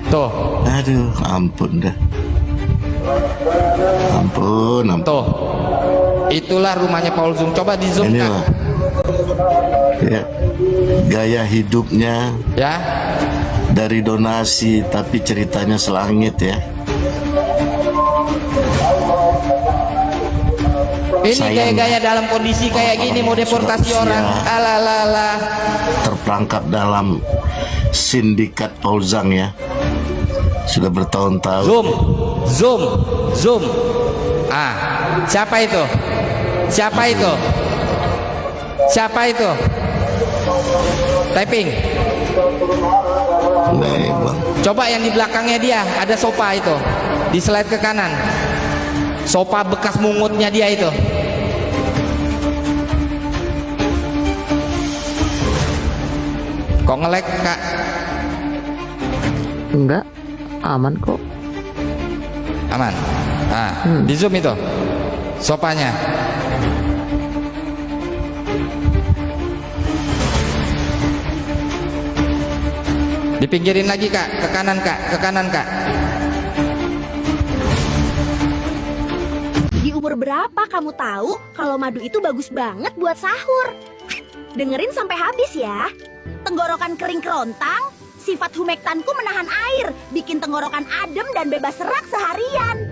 Tuh. Aduh, ampun dah. Ampun. Tuh. Itulah rumahnya Paul Zung. Coba di zoom Ini Kak. lah. Ya. Gaya hidupnya Ya. dari donasi, tapi ceritanya selangit ya. Ini Sayang. gaya-gaya dalam kondisi kayak gini mau deportasi Sudah orang. usia. Alalala. Terperangkap dalam sindikat Paul Zhang ya. Sudah bertahun-tahun. Zoom. Siapa itu? Typing. Baik, Bang. Coba yang di belakangnya dia ada sofa itu. Di slide ke kanan. Sofa bekas mungutnya dia itu. Kok nge-lag, Kak? Enggak, aman kok. Aman. Di zoom itu. Sofanya. Dipinggirin lagi, Kak. Ke kanan, Kak. Di umur berapa kamu tahu kalau madu itu bagus banget buat sahur? Dengerin sampai habis ya. Tenggorokan kering kerontang, sifat humektanku menahan air, bikin tenggorokan adem dan bebas serak seharian.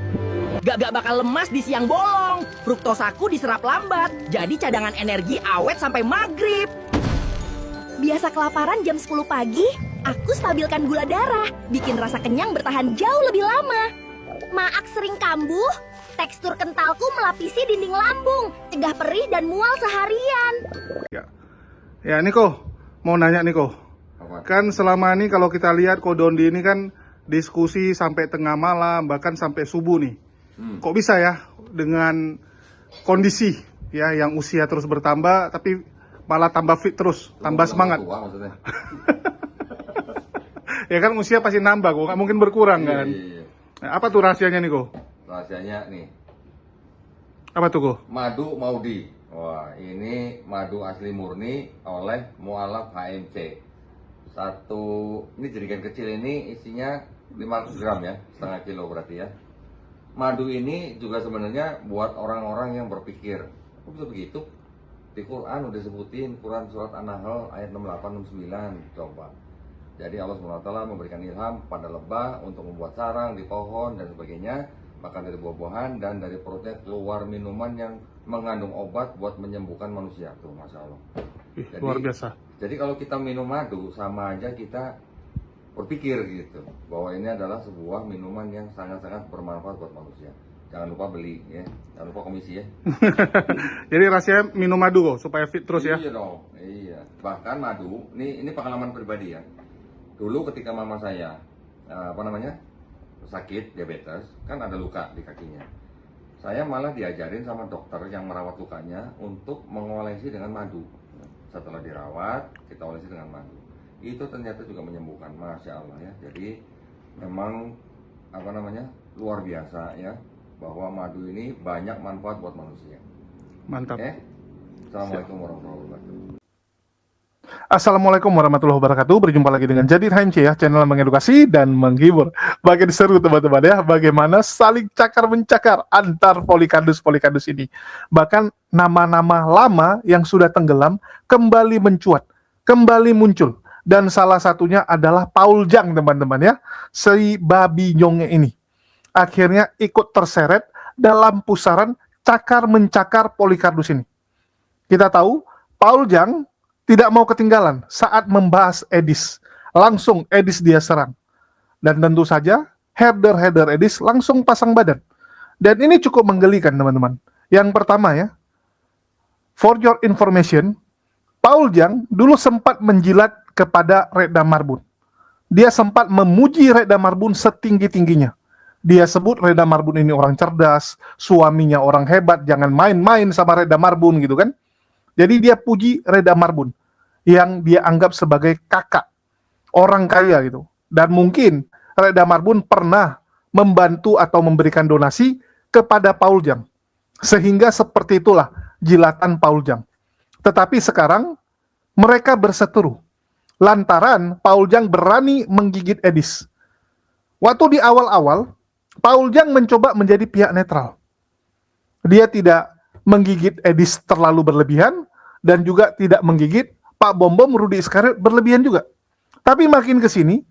Gak bakal lemas di siang bolong. Fruktosaku diserap lambat, jadi cadangan energi awet sampai maghrib. Biasa kelaparan jam 10 pagi, aku stabilkan gula darah, bikin rasa kenyang bertahan jauh lebih lama. Maak sering kambuh, tekstur kentalku melapisi dinding lambung, cegah perih dan mual seharian. Ya Niko, mau nanya Niko. Kan selama ini kalau kita lihat Kodondi ini kan diskusi sampai tengah malam, bahkan sampai subuh nih. Kok bisa ya dengan kondisi ya yang usia terus bertambah tapi malah tambah fit terus, tambah semangat. Tua, maksudnya. Ya kan usia pasti nambah kok, nggak mungkin berkurang kan. Iya. Nah, apa tuh rahasianya Niko? Rahasianya nih, Apa tuh kok? madu Maudi. Wah, ini madu asli murni oleh mualaf HMC. Ini jerigen kecil ini isinya 500 gram ya, setengah kilo berarti ya. Madu ini juga sebenarnya buat orang-orang yang berpikir, kok bisa begitu? Di Quran udah sebutin, Quran surat An-Nahl ayat 68-69, coba. Jadi Allah SWT memberikan ilham pada lebah untuk membuat sarang di pohon dan sebagainya, makan dari buah-buahan, dan dari perutnya keluar minuman yang mengandung obat buat menyembuhkan manusia. Tuh, Masya Allah. Jadi, Luar biasa. Jadi kalau kita minum madu, sama aja kita berpikir gitu, bahwa ini adalah sebuah minuman yang sangat-sangat bermanfaat buat manusia. Jangan lupa beli ya, jangan lupa komisi ya. Jadi rasanya minum madu kok supaya fit terus ya. Iya dong, iya. Bahkan madu, ini pengalaman pribadi ya. Dulu ketika mama saya sakit diabetes, kan ada luka di kakinya. Saya malah diajarin sama dokter yang merawat lukanya untuk mengolesi dengan madu. Setelah dirawat, kita olesi dengan madu. Itu ternyata juga menyembuhkan, Masya Allah ya. Jadi memang luar biasa ya, bahwa madu ini banyak manfaat buat manusia. Mantap. Assalamualaikum warahmatullahi wabarakatuh. Assalamualaikum warahmatullahi wabarakatuh. Berjumpa lagi dengan Jadi HMC ya, channel yang mengedukasi dan menghibur. Bagian seru teman-teman ya, bagaimana saling cakar-mencakar antar polikardus ini. Bahkan nama-nama lama yang sudah tenggelam kembali mencuat, kembali muncul. Dan salah satunya adalah Paul Zhang teman-teman ya, si babi nyongnya ini. Akhirnya ikut terseret dalam pusaran cakar-mencakar polikardus ini. Kita tahu Paul Zhang tidak mau ketinggalan saat membahas Edis. Langsung Edis dia serang. Dan tentu saja herder Edis langsung pasang badan. Dan ini cukup menggelikan teman-teman. Yang pertama ya, for your information, Paul Zhang dulu sempat menjilat kepada Reda Marbun. Dia sempat memuji Reda Marbun setinggi-tingginya. Dia sebut Reda Marbun ini orang cerdas, suaminya orang hebat, jangan main-main sama Reda Marbun gitu kan. Jadi dia puji Reda Marbun yang dia anggap sebagai kakak, orang kaya gitu. Dan mungkin Reda Marbun pernah membantu atau memberikan donasi kepada Paul Zhang. Sehingga seperti itulah jilatan Paul Zhang. Tetapi sekarang mereka berseteru lantaran Paul Zhang berani menggigit Edis. Waktu di awal-awal, Paul Jang mencoba menjadi pihak netral. Dia tidak menggigit Edis terlalu berlebihan, dan juga tidak menggigit Pak Bom Bom Rudy Iskariot berlebihan juga. Tapi makin ke sini,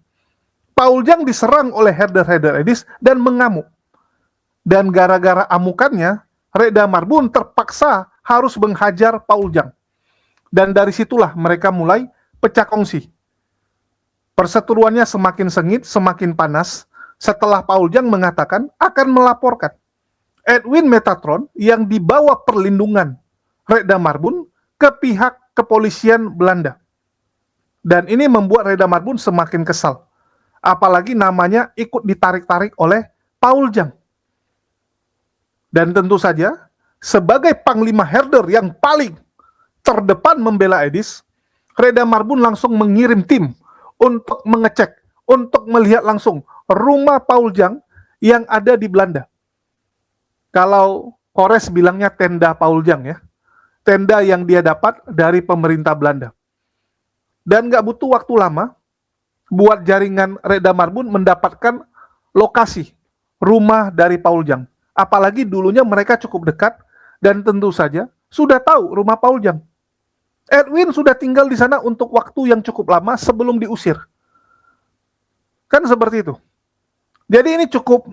Paul Jang diserang oleh herder-herder Edis dan mengamuk. Dan gara-gara amukannya, Reda Marbun terpaksa harus menghajar Paul Jang. Dan dari situlah mereka mulai pecah kongsi. Perseteruannya semakin sengit, semakin panas, setelah Paul Jang mengatakan akan melaporkan Edwin Metatron yang dibawa perlindungan Reda Marbun ke pihak kepolisian Belanda. Dan ini membuat Reda Marbun semakin kesal. Apalagi namanya ikut ditarik-tarik oleh Paul Jang. Dan tentu saja, sebagai panglima herder yang paling terdepan membela Edis, Reda Marbun langsung mengirim tim untuk mengecek, untuk melihat langsung rumah Paul Jang yang ada di Belanda. Kalau Kores bilangnya tenda Paul Jang ya, tenda yang dia dapat dari pemerintah Belanda. Dan nggak butuh waktu lama, buat jaringan Reda Marbun mendapatkan lokasi rumah dari Paul Jang. Apalagi dulunya mereka cukup dekat, dan tentu saja sudah tahu rumah Paul Jang. Edwin sudah tinggal di sana untuk waktu yang cukup lama sebelum diusir. Kan seperti itu. Jadi ini cukup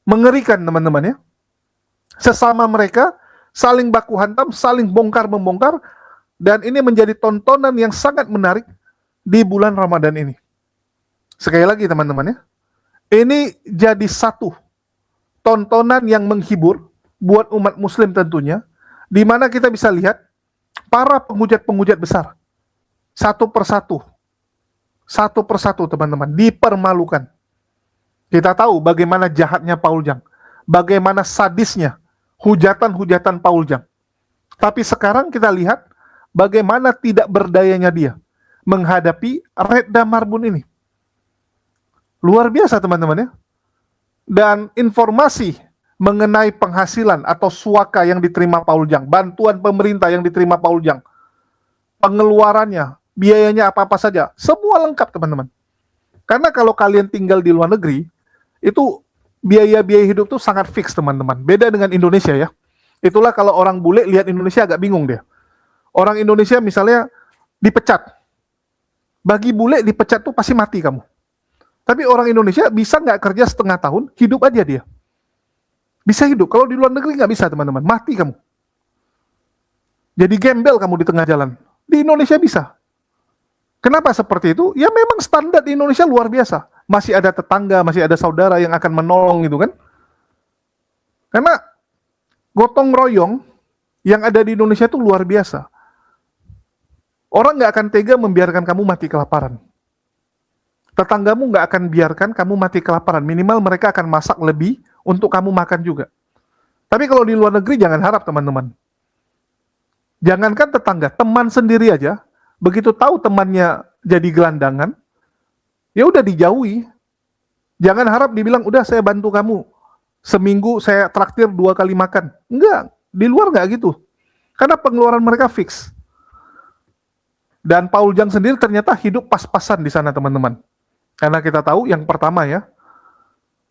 mengerikan teman-teman ya. Sesama mereka saling baku hantam, saling bongkar-membongkar, dan ini menjadi tontonan yang sangat menarik di bulan Ramadan ini. Sekali lagi teman-teman ya, ini jadi satu tontonan yang menghibur buat umat muslim tentunya, di mana kita bisa lihat para penghujat-penghujat besar satu persatu teman-teman dipermalukan. Kita tahu bagaimana jahatnya Paul Jang, bagaimana sadisnya hujatan-hujatan Paul Jang. Tapi sekarang kita lihat bagaimana tidak berdayanya dia menghadapi Reda Marbun ini. Luar biasa teman-teman ya. Dan informasi mengenai penghasilan atau suaka yang diterima Paul Jang, bantuan pemerintah yang diterima Paul Jang, pengeluarannya, biayanya apa-apa saja, semua lengkap teman-teman. Karena kalau kalian tinggal di luar negeri, itu biaya-biaya hidup tuh sangat fix teman-teman. Beda dengan Indonesia ya. Itulah kalau orang bule lihat Indonesia agak bingung dia. Orang Indonesia misalnya dipecat. Bagi bule dipecat tuh pasti mati kamu. Tapi orang Indonesia bisa nggak kerja setengah tahun, hidup aja dia. Bisa hidup. Kalau di luar negeri nggak bisa teman-teman, mati kamu. Jadi gembel kamu di tengah jalan. Di Indonesia bisa. Kenapa seperti itu? Ya memang standar di Indonesia luar biasa. Masih ada tetangga, masih ada saudara yang akan menolong gitu kan. Karena gotong royong yang ada di Indonesia itu luar biasa. Orang nggak akan tega membiarkan kamu mati kelaparan. Tetanggamu nggak akan biarkan kamu mati kelaparan. Minimal mereka akan masak lebih untuk kamu makan juga. Tapi kalau di luar negeri jangan harap teman-teman. Jangankan tetangga, teman sendiri aja, begitu tahu temannya jadi gelandangan, ya udah dijauhi. Jangan harap dibilang, udah saya bantu kamu. Seminggu saya traktir 2 kali makan. Enggak, di luar nggak gitu. Karena pengeluaran mereka fix. Dan Paul Jang sendiri ternyata hidup pas-pasan di sana teman-teman. Karena kita tahu yang pertama ya,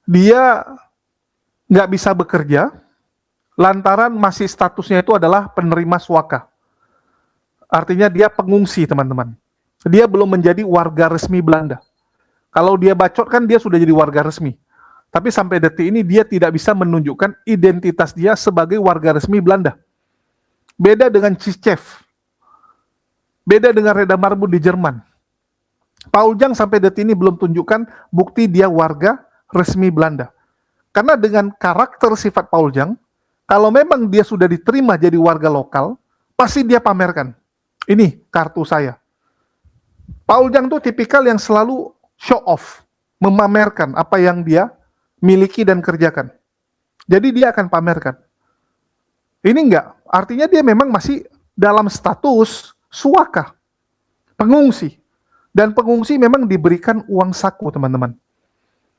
dia nggak bisa bekerja, lantaran masih statusnya itu adalah penerima suaka. Artinya dia pengungsi teman-teman. Dia belum menjadi warga resmi Belanda. Kalau dia bacot kan dia sudah jadi warga resmi. Tapi sampai detik ini dia tidak bisa menunjukkan identitas dia sebagai warga resmi Belanda. Beda dengan Chichef. Beda dengan Reda Marbun di Jerman. Paul Jang sampai detik ini belum tunjukkan bukti dia warga resmi Belanda. Karena dengan karakter sifat Paul Jang, kalau memang dia sudah diterima jadi warga lokal, pasti dia pamerkan. Ini kartu saya. Paul Jang tuh tipikal yang selalu show off, memamerkan apa yang dia miliki dan kerjakan. Jadi dia akan pamerkan. Ini enggak, artinya dia memang masih dalam status suaka, pengungsi. Dan pengungsi memang diberikan uang saku teman-teman.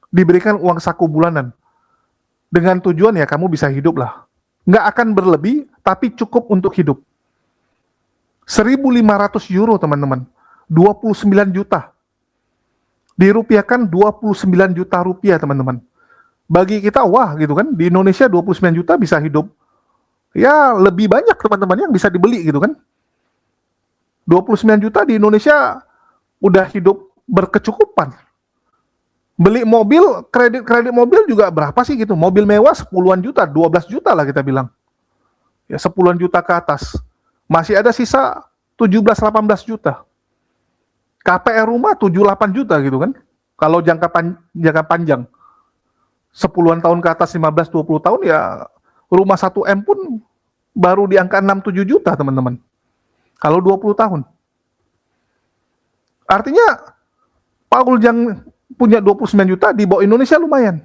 Diberikan uang saku bulanan. Dengan tujuan ya kamu bisa hidup lah. Nggak akan berlebih, tapi cukup untuk hidup. 1.500 euro teman-teman. 29 juta. dirupiahkan 29 juta rupiah, teman-teman. Bagi kita, wah gitu kan, di Indonesia 29 juta bisa hidup, ya lebih banyak teman-teman yang bisa dibeli gitu kan. 29 juta di Indonesia udah hidup berkecukupan. Beli mobil, kredit mobil juga berapa sih gitu, mobil mewah 10-an juta, 12 juta lah kita bilang. Ya 10-an juta ke atas. Masih ada sisa 17-18 juta. KPR rumah 7-8 juta gitu kan. Kalau jangka panjang 10-an tahun ke atas, 15-20 tahun, ya rumah 1M pun baru di angka 6-7 juta teman-teman. Kalau 20 tahun. Artinya Paul yang punya 29 juta di bawah Indonesia lumayan.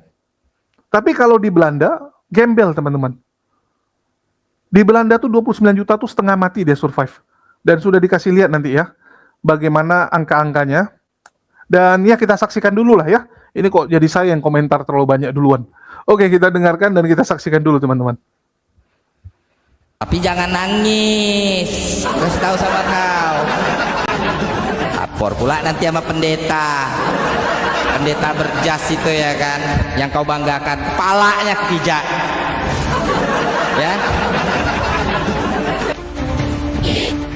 Tapi kalau di Belanda, gembel teman-teman. Di Belanda tuh 29 juta tuh setengah mati dia survive. Dan sudah dikasih lihat nanti ya, bagaimana angka-angkanya. Dan ya kita saksikan dulu lah ya. Ini kok jadi saya yang komentar terlalu banyak duluan. Oke, kita dengarkan dan kita saksikan dulu teman-teman. Tapi jangan nangis, kasih tahu sama kau. Lapor pula nanti sama pendeta. Pendeta berjas itu ya kan, yang kau banggakan, kepalanya kepijak. Ya.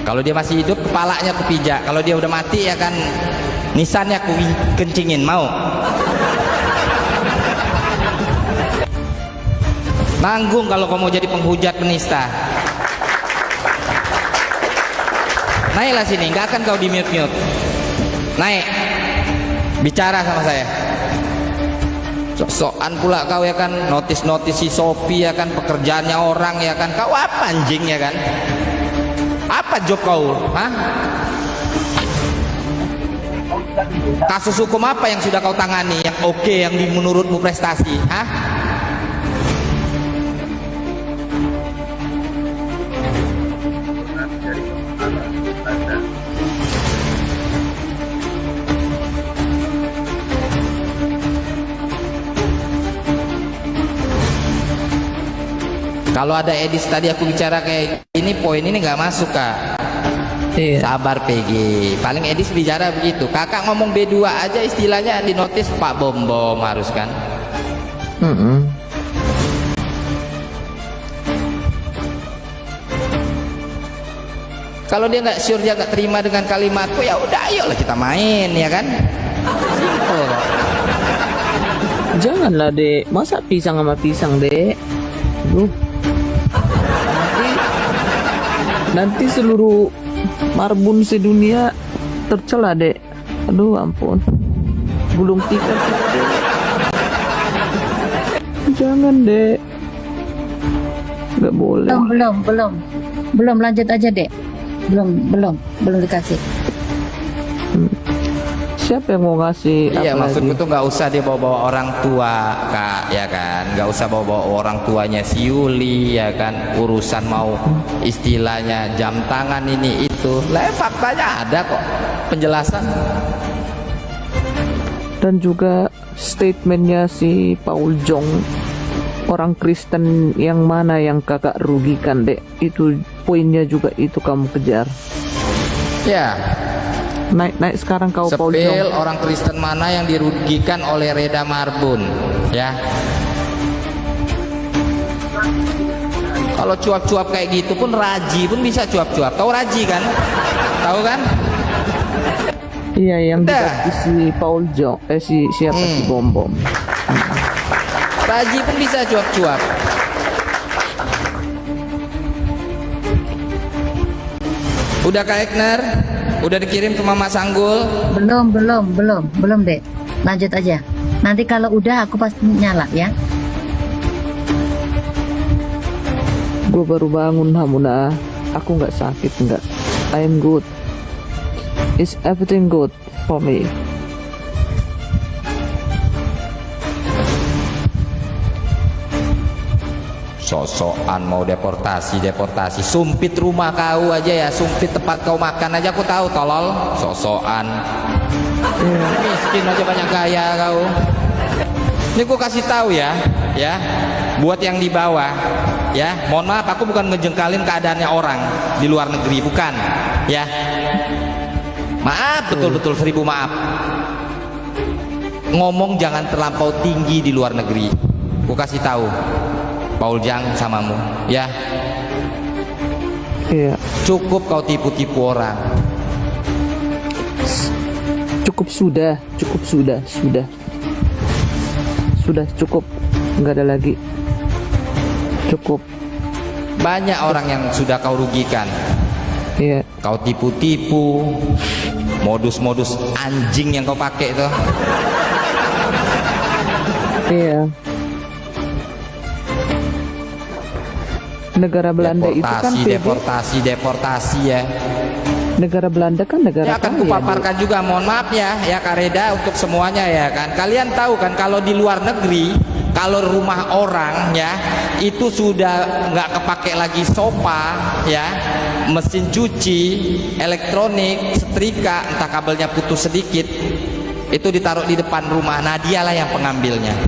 Kalau dia masih hidup, kepalanya kepijak. Kalau dia udah mati ya kan, nisannya aku kencingin, mau? Nanggung kalau kau mau jadi penghujat penista. Naiklah sini, nggak akan kau di mute. Naik, bicara sama saya. Sok-sokan pula kau ya kan, notis si Sophie ya kan, pekerjaannya orang ya kan. Kau apa anjing ya kan? Apa job kau? Hah? Kasus hukum apa yang sudah kau tangani yang oke, yang menurutmu prestasi? Hah? Kalau ada edis tadi aku bicara kayak ini, poin ini nggak masuk kak. Iya. Sabar PG. Paling edis bicara begitu. Kakak ngomong B2 aja istilahnya di notis Pak Bom harus kan. Kalau dia nggak sure, dia nggak terima dengan kalimatku, ya udah ayolah kita main ya kan. Simple. Janganlah dek, masa pisang sama pisang dek. Nanti seluruh marbun sedunia tercela dek. Aduh ampun, gulung tikar dek. Jangan dek, nggak boleh. Belum lanjut aja dek. Belum dikasih. Siapa yang mau ngasih? Iya, apa maksudku lagi? tuh nggak usah dia bawa orang tua kak ya kan, nggak usah bawa orang tuanya si Yuli ya kan, urusan mau istilahnya jam tangan ini itu lah, faktanya ada kok penjelasan. Dan juga statementnya si Paul Jong, orang Kristen yang mana yang kakak rugikan dek, itu poinnya juga itu kamu kejar. Ya, Naik sekarang kau Paul sepil Jong. orang Kristen mana yang dirugikan oleh Reda Marbun ya. Kalau cuap-cuap kayak gitu pun Raji pun bisa cuap-cuap. Tahu Raji kan? Tahu kan? Iya, yang Udah. diganti si Paul Jong, siapa si Bom. Raji pun bisa cuap-cuap. Udah Kak Ekner? Udah dikirim ke Mama Sanggul? Belum dek. Lanjut aja. Nanti kalau udah aku pasti nyala ya. Gue baru bangun Hamuna. Aku nggak sakit nggak. I am good. Is everything good for me? Sosokan mau deportasi, sumpit rumah kau aja ya, sumpit tempat kau makan aja aku tahu, tolol. Sosokan miskin aja banyak gaya kau. Ini aku kasih tahu ya buat yang di bawah ya, mohon maaf aku bukan ngejengkalin keadaannya orang di luar negeri, bukan ya, maaf, betul-betul 1000 maaf. ngomong jangan terlampau tinggi di luar negeri. Ku kasih tahu Paul Jang samamu ya. Iya. Cukup kau tipu-tipu orang. Cukup sudah, cukup, nggak ada lagi. Cukup. Banyak orang yang sudah kau rugikan. Iya. Kau tipu-tipu, modus-modus anjing yang kau pakai itu. Iya. Negara Belanda itu kan deportasi ya. Negara Belanda kan negara Ya akan kaya, kupaparkan juga, mohon maaf ya Kak Reda, untuk semuanya ya kan. Kalian tahu kan kalau di luar negeri, kalau rumah orang ya itu sudah nggak kepake lagi sofa ya, mesin cuci, elektronik, setrika, entah kabelnya putus sedikit, itu ditaruh di depan rumah. Nah dialah yang pengambilnya.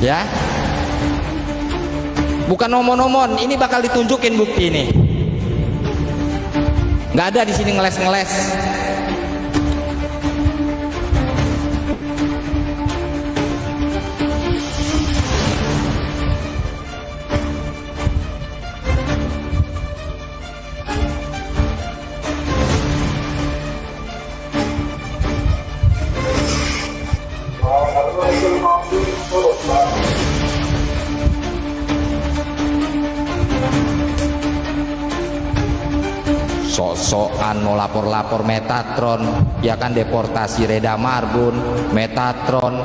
Ya, bukan omon-omon, ini bakal ditunjukin bukti ini. Nggak ada di sini ngeles-ngeles. Sok-sokan mau lapor-lapor Metatron, ya kan, deportasi Reda Marbun, Metatron,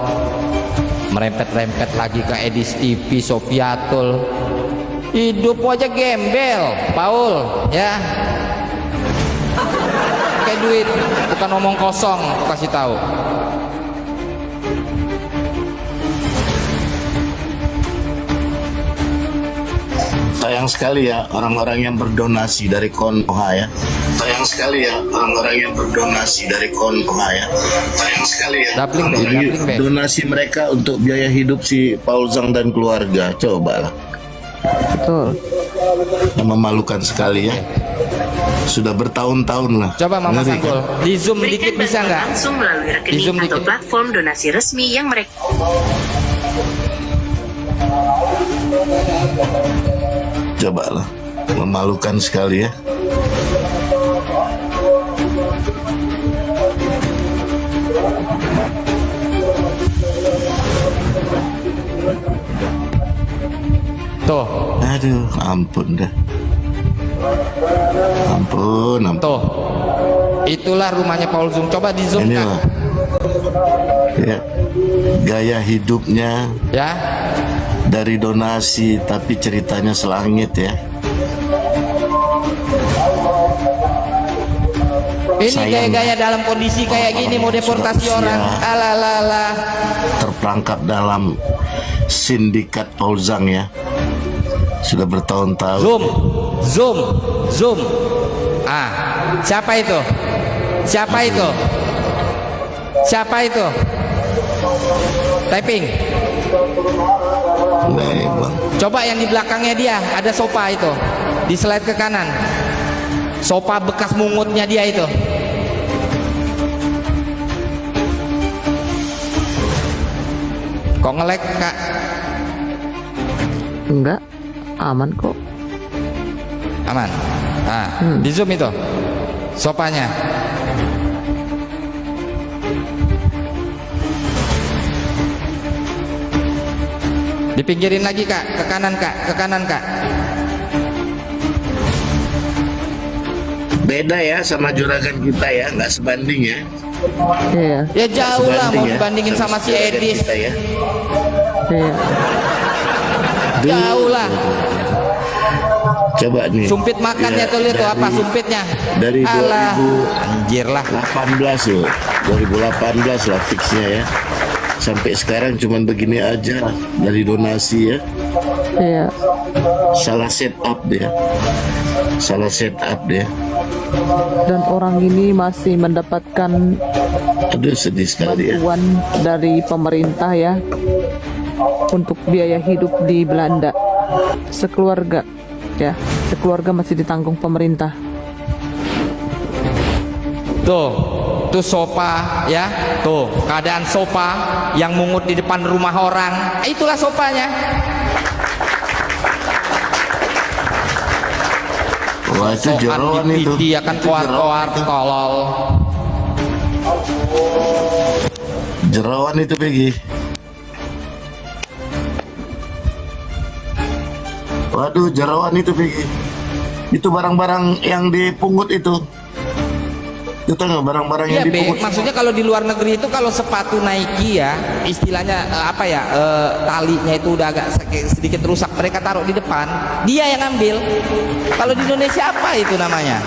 merempet-rempet lagi ke Edis TV, Sofiatul. Hidup aja gembel, Paul, ya. Kayak duit, bukan omong kosong, kasih tahu. Sayang sekali ya orang-orang yang berdonasi dari Konoha ya. Sayang sekali ya orang-orang yang berdonasi dari Konoha ya. Sayang sekali ya. Jadi donasi mereka untuk biaya hidup si Paul Zhang dan keluarga. Cobalah. Betul. Memalukan sekali ya. Sudah bertahun-tahun lah. Coba Mama Sanggul, di zoom dikit bisa nggak? Langsung melalui rekening atau platform donasi resmi yang mereka. Cobalah, memalukan sekali ya. Tuh. Aduh, ampun dah. Ampun. Tuh. Itulah rumahnya Paul Zhang. Coba di zoom kan. Ya. Gaya hidupnya. Ya. Dari donasi, tapi ceritanya selangit ya. Ini gaya-gaya dalam kondisi kayak gini mau deportasi orang. Alah. Terperangkap dalam sindikat Paul Zhang ya. Sudah bertahun-tahun. Zoom. Ah, siapa itu? Typing. Coba yang di belakangnya dia ada sofa itu, di slide ke kanan. Sofa bekas mungutnya dia itu. Kok nge-lag, Kak? Enggak, aman kok. Aman. Nah, di zoom itu sofanya. Dipinggirin lagi, Kak, ke kanan, Kak. Beda ya sama juragan kita ya, nggak sebanding ya. Iya. Ya jauh lah, mau ya, dibandingin sama si Edis. Ya. Iya. Jauh lah. Coba nih. Sumpit makannya ya, tuh, lihat tuh apa sumpitnya. Dari anjir lah. 2018 loh. 2018 lah fixnya ya. Sampai sekarang cuman begini aja dari donasi ya. Iya. Salah setup dia. Dan orang ini masih mendapatkan Aduh, sedih sekali ya. bantuan dari pemerintah ya untuk biaya hidup di Belanda. Sekeluarga ya, sekeluarga masih ditanggung pemerintah. Tuh sopa ya, tuh keadaan sopa yang mungut di depan rumah orang, itulah sopanya. Wah, itu jeroan itu. Dia kan koar-koar tolol. Jeroan itu Peggy. Waduh, jeroan itu Peggy. Itu barang-barang yang dipungut itu. Itu nggak barang-barang yang dipungut. Maksudnya kalau di luar negeri itu kalau sepatu Nike ya, istilahnya talinya itu udah agak sedikit rusak, mereka taruh di depan, dia yang ambil. Kalau di Indonesia apa itu namanya?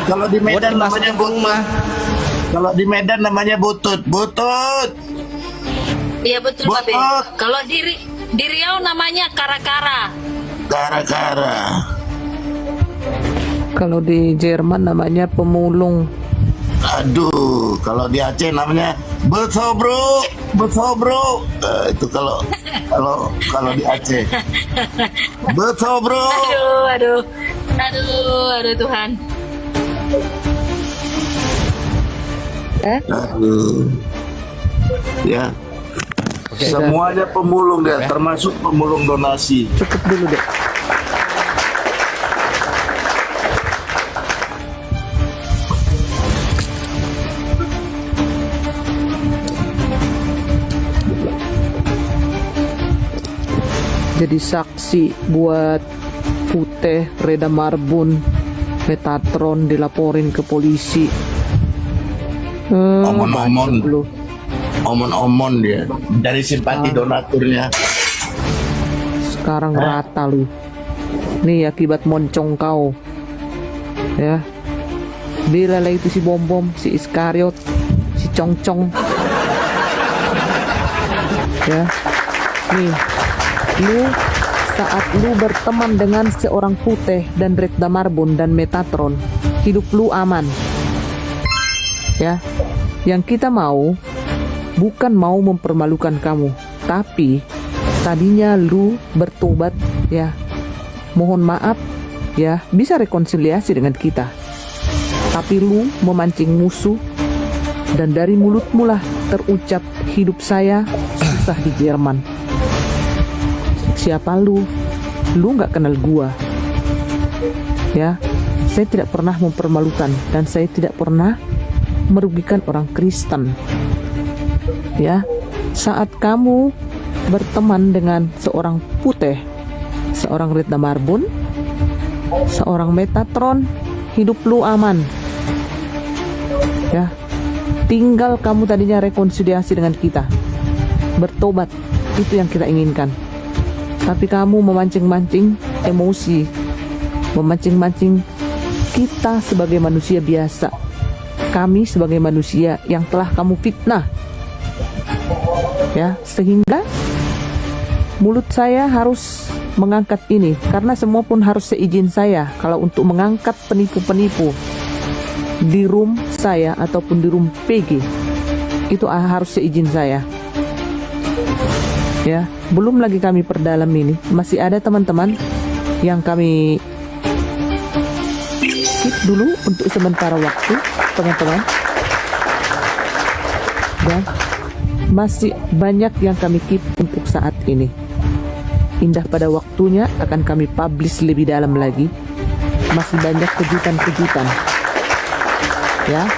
Kalau di Medan namanya butut. Kalau di Medan namanya butut. Iya betul Pak. Kalau di Riau namanya kara-kara. Kara-kara. Kalau di Jerman namanya pemulung. Aduh, kalau di Aceh namanya betobro. Itu kalau di Aceh. Betobro. Aduh Tuhan. Aduh. Ya. Semuanya pemulung ya, termasuk pemulung donasi. Cukup dulu deh. Jadi saksi buat Putih, Reda Marbun, Metatron dilaporin ke polisi. Omon dia dari simpati donaturnya. Sekarang rata lu. Nih akibat moncong kau. Ya. Bila lah itu si Bom, si Iskariot, si Congcong. Ya. Nih. Lu saat lu berteman dengan seorang Putih dan Reda Marbun dan Metatron, hidup lu aman. Ya. Yang kita mau bukan mau mempermalukan kamu, tapi tadinya lu bertobat ya. Mohon maaf ya, bisa rekonsiliasi dengan kita. Tapi lu memancing musuh dan dari mulutmu lah terucap hidup saya susah di Jerman. Siapa lu? Lu nggak kenal gua. Ya, saya tidak pernah mempermalukan dan saya tidak pernah merugikan orang Kristen. Ya, saat kamu berteman dengan seorang Putih, seorang Reda Marbun, seorang Metatron, hidup lu aman. Ya, tinggal kamu tadinya rekonsiliasi dengan kita, bertobat, itu yang kita inginkan. Tapi kamu memancing-mancing emosi, memancing-mancing kita sebagai manusia biasa, kami sebagai manusia yang telah kamu fitnah. Ya, sehingga mulut saya harus mengangkat ini, karena semua pun harus seizin saya. Kalau untuk mengangkat penipu-penipu di room saya ataupun di room PG, itu harus seizin saya. Ya, belum lagi kami perdalam ini, masih ada teman-teman yang kami skip dulu untuk sementara waktu, teman-teman. Dan masih banyak yang kami keep untuk saat ini. Indah pada waktunya akan kami publish lebih dalam lagi. Masih banyak kejutan-kejutan ya,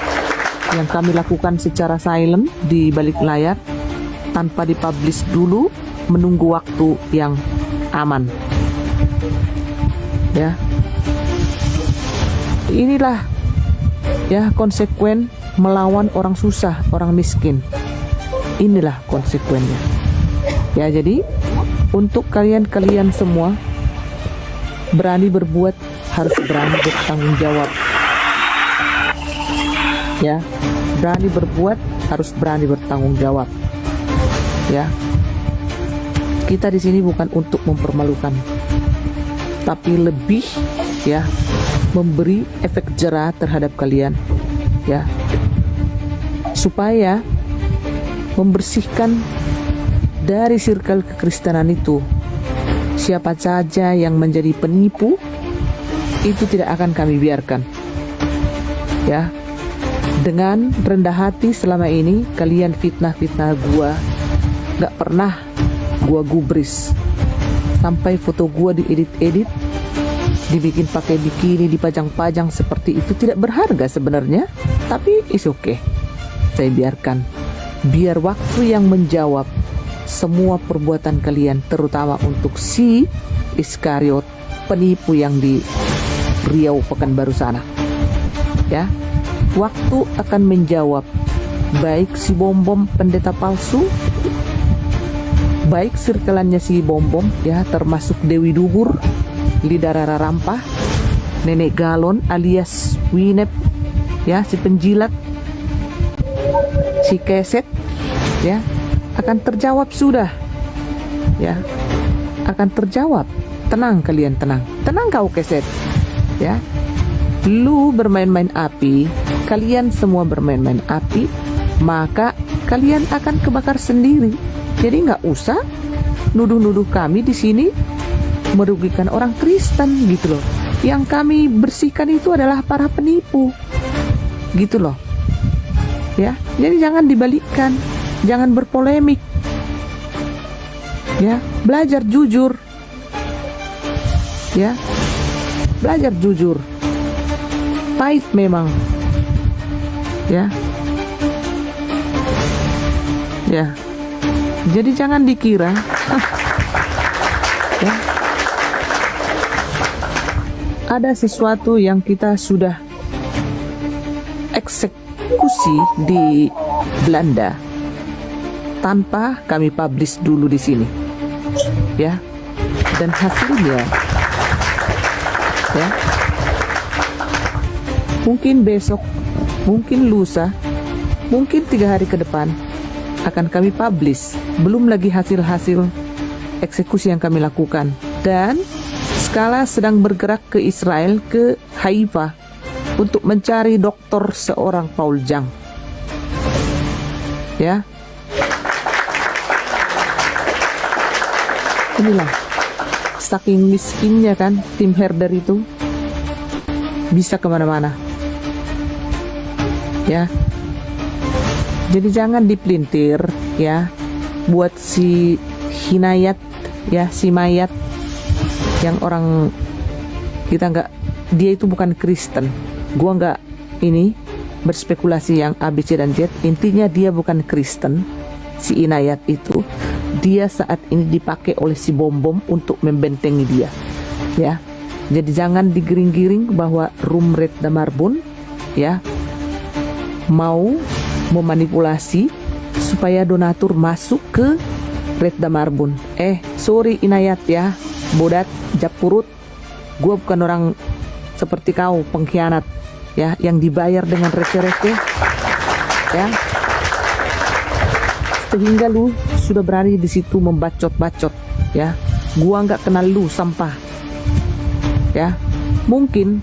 yang kami lakukan secara silent di balik layar, tanpa dipublish dulu, menunggu waktu yang aman. Ya, inilah ya konsekuen melawan orang susah, orang miskin. Inilah konsekuennya. Ya, jadi untuk kalian semua, berani berbuat harus berani bertanggung jawab. Ya, berani berbuat harus berani bertanggung jawab. Ya, kita di sini bukan untuk mempermalukan, tapi lebih ya memberi efek jera terhadap kalian, ya, supaya membersihkan dari circle kekristenan itu. Siapa saja yang menjadi penipu, itu tidak akan kami biarkan. Ya, dengan rendah hati selama ini kalian fitnah-fitnah gua, gak pernah gua gubris. Sampai foto gua diedit-edit, dibikin pakai bikini, dipajang-pajang seperti itu, tidak berharga sebenarnya, tapi is okay. Saya biarkan, biar waktu yang menjawab semua perbuatan kalian, terutama untuk si Iskariot, penipu yang di Riau Pekanbaru sana. Ya, waktu akan menjawab, baik si Bom-Bom pendeta palsu, baik sirkelannya si Bom-Bom, ya, termasuk Dewi Dubur, Lida Rara Rampah, Nenek Galon alias Winep, ya, si penjilat, si Keset, ya, akan terjawab sudah, ya, akan terjawab. Tenang kalian, tenang kau Keset, ya. Lu bermain-main api, kalian semua bermain-main api, maka kalian akan kebakar sendiri. Jadi nggak usah nuduh-nuduh kami di sini merugikan orang Kristen gitu loh. Yang kami bersihkan itu adalah para penipu, gitu loh. Ya, jadi jangan dibalikkan, jangan berpolemik. Ya, belajar jujur. Ya, belajar jujur. Pahit memang, ya, ya. Jadi jangan dikira, ya, ada sesuatu yang kita sudah eksekusi di Belanda tanpa kami publish dulu di sini, ya, dan hasilnya, ya. Mungkin besok, mungkin lusa, mungkin 3 hari ke depan akan kami publish. Belum lagi hasil-hasil eksekusi yang kami lakukan. Dan Skala sedang bergerak ke Israel, ke Haifa, untuk mencari dokter seorang Paul Jang. Ya, inilah, saking miskinnya kan tim herder itu, bisa kemana-mana. Ya, jadi jangan dipelintir, ya, buat si Hinayat, ya, si mayat yang orang kita nggak, dia itu bukan Kristen. Gua nggak ini berspekulasi yang A, B, C, dan Z. Intinya dia bukan Kristen. Si Inayat itu, dia saat ini dipakai oleh si Bom-Bom untuk membentengi dia, ya. Jadi jangan digiring-giring bahwa Rum Retda Marbun, ya, mau memanipulasi supaya donatur masuk ke Retda Marbun. Sorry Inayat, ya, bodat, japurut, gue bukan orang seperti kau, pengkhianat, ya, yang dibayar dengan receh-receh, ya, sehingga lu sudah berani di situ membacot-bacot, ya. Gua nggak kenal lu, sampah, ya. Mungkin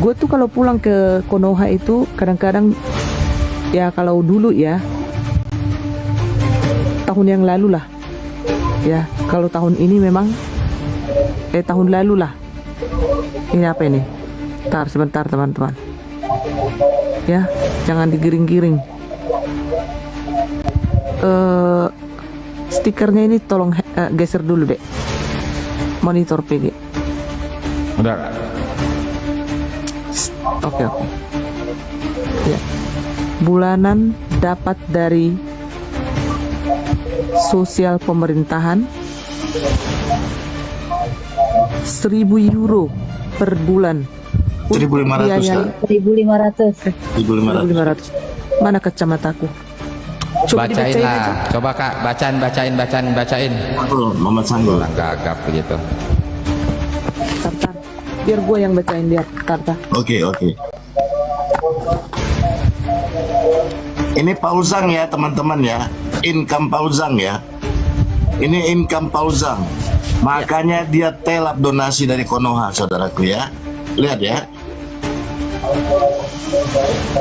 gue tuh kalau pulang ke Konoha itu kadang-kadang, ya, kalau dulu, ya, tahun yang lalu lah, ya. Kalau tahun ini memang tahun lalu lah. Ini apa ini? Sebentar teman-teman, ya, jangan digiring-giring. Stikernya ini tolong geser dulu deh, monitor PG. Udah. Oke. Ya. Bulanan dapat dari sosial pemerintahan 1.000 euro per bulan. 1.500 ya? 1.500. Mana kacamataku? Coba Bacain dibacain lah, aja. coba Kak, bacain. Muhammad Sanggul. Orang gagap begitu. Tartar. Biar gue yang bacain, biar Tartar. Oke. Ini Paul Zhang ya teman-teman ya. Income Paul Zhang ya. Ini income Paul Zhang. Makanya dia telap donasi dari Konoha, saudaraku ya. Lihat ya.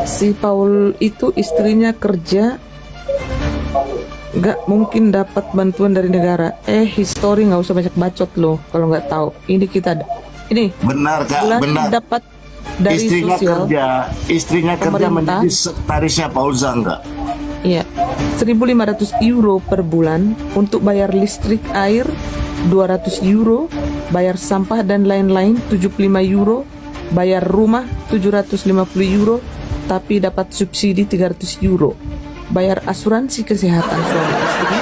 Si Paul itu istrinya kerja, nggak mungkin dapat bantuan dari negara. History nggak usah banyak bacot loh kalau nggak tahu. Ini kita ini Benar Kak, bulan benar. dapat dari istrinya sosial istrinya kerja pemerintah. menjadi sekretarisnya Paul Zangga. Iya, 1.500 euro per bulan untuk bayar listrik, air, 200 euro, bayar sampah dan lain-lain 75 euro, bayar rumah 750 euro, tapi dapat subsidi 300 euro, bayar asuransi kesehatan suami istri